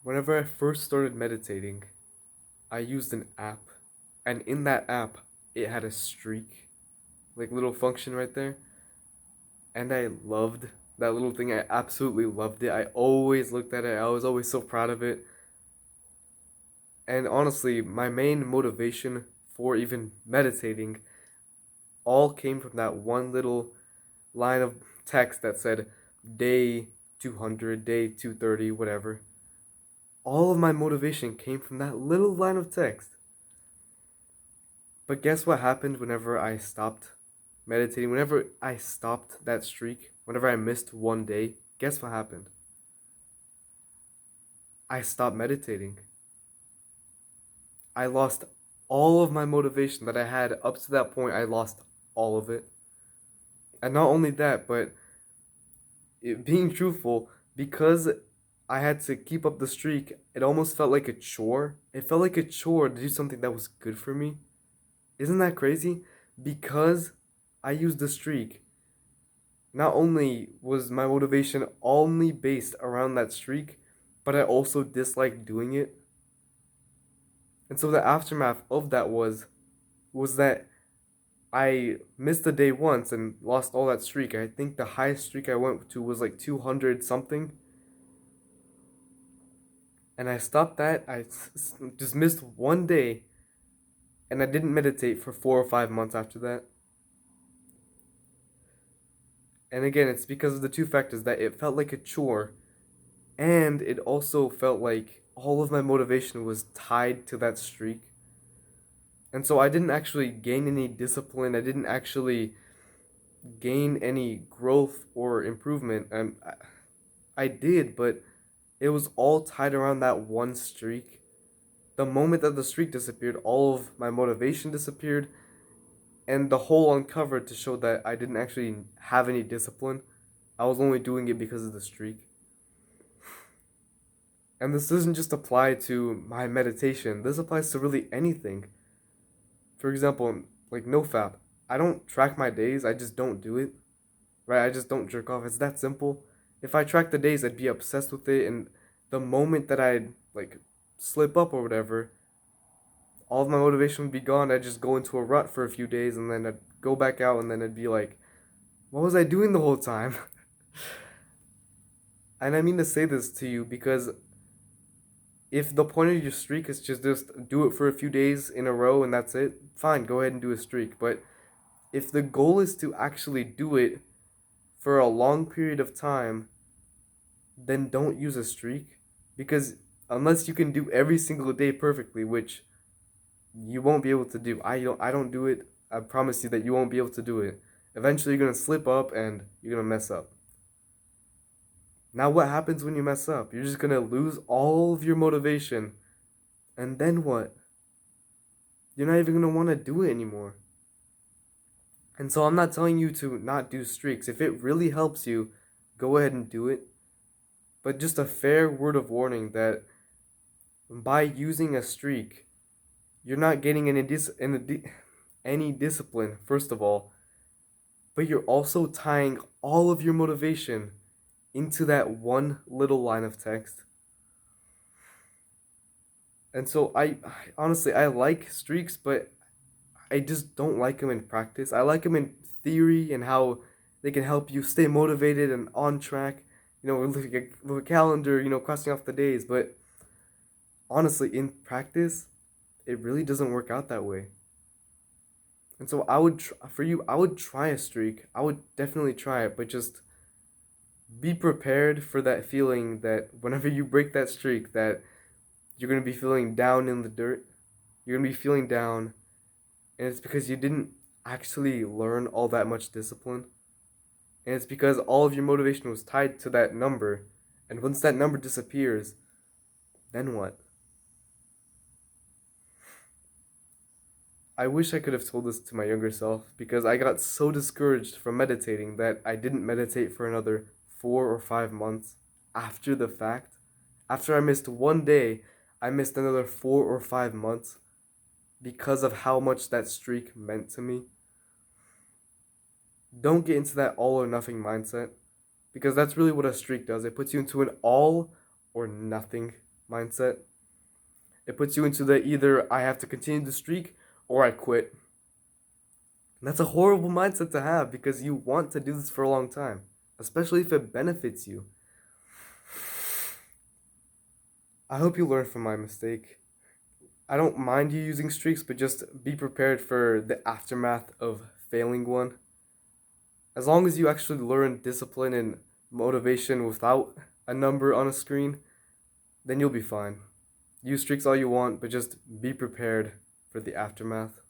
Whenever I first started meditating, I used an app, and in that app, it had a streak, like little function right there, and I loved that little thing. I absolutely loved it. I always looked at it. I was always so proud of it. And honestly, my main motivation for even meditating all came from that one little line of text that said day 200, day 230, whatever. All of my motivation came from that little line of text. But guess what happened whenever I stopped meditating? Whenever I stopped that streak, whenever I missed one day, guess what happened? I stopped meditating. I lost all of my motivation that I had up to that point. I lost all of it. And not only that, but being truthful, because I had to keep up the streak, it almost felt like a chore. It felt like a chore to do something that was good for me. Isn't that crazy? Because I used the streak, not only was my motivation only based around that streak, but I also disliked doing it. And so the aftermath of that was that I missed a day once and lost all that streak. I think the highest streak I went to was like 200 something. And I stopped that. Just missed one day and I didn't meditate for 4 or 5 months after that. And again, it's because of the two factors that it felt like a chore and it also felt like all of my motivation was tied to that streak. And so I didn't actually gain any discipline. I didn't actually gain any growth or improvement. I did, but it was all tied around that one streak. The moment that the streak disappeared, all of my motivation disappeared, and the whole uncovered to show that I didn't actually have any discipline. I was only doing it because of the streak. And this doesn't just apply to my meditation, this applies to really anything. For example, like NoFap, I don't track my days, I just don't do it. Right? I just don't jerk off. It's that simple. If I tracked the days, I'd be obsessed with it, and the moment that I'd like slip up or whatever, all of my motivation would be gone. I'd just go into a rut for a few days, and then I'd go back out, and then I'd be like, "What was I doing the whole time?" And I mean to say this to you because if the point of your streak is just do it for a few days in a row and that's it, fine, go ahead and do a streak. But if the goal is to actually do it for a long period of time, then don't use a streak because unless you can do every single day perfectly, which you won't be able to do. I don't do it. I promise you that you won't be able to do it. Eventually you're going to slip up and you're going to mess up. Now what happens when you mess up? You're just going to lose all of your motivation. And then what? You're not even going to want to do it anymore. And so I'm not telling you to not do streaks. If it really helps you, go ahead and do it. But just a fair word of warning that by using a streak, you're not getting any discipline, first of all, but you're also tying all of your motivation into that one little line of text. And so honestly I like streaks, but I just don't like them in practice. I like them in theory and how they can help you stay motivated and on track. With a calendar, crossing off the days. But honestly, in practice, it really doesn't work out that way. And so for you, I would try a streak. I would definitely try it, but just be prepared for that feeling that whenever you break that streak, that you're gonna be feeling down in the dirt. You're gonna be feeling down, and it's because you didn't actually learn all that much discipline. And it's because all of your motivation was tied to that number. And once that number disappears, then what? I wish I could have told this to my younger self because I got so discouraged from meditating that I didn't meditate for another 4 or 5 months after the fact. After I missed one day, I missed another 4 or 5 months because of how much that streak meant to me. Don't get into that all or nothing mindset because that's really what a streak does. It puts you into an all or nothing. mindset. It puts you into the either I have to continue the streak or I quit. And that's a horrible mindset to have because you want to do this for a long time, especially if it benefits you. I hope you learn from my mistake. I don't mind you using streaks, but just be prepared for the aftermath of failing one. As long as you actually learn discipline and motivation without a number on a screen, then you'll be fine. Use streaks all you want, but just be prepared for the aftermath.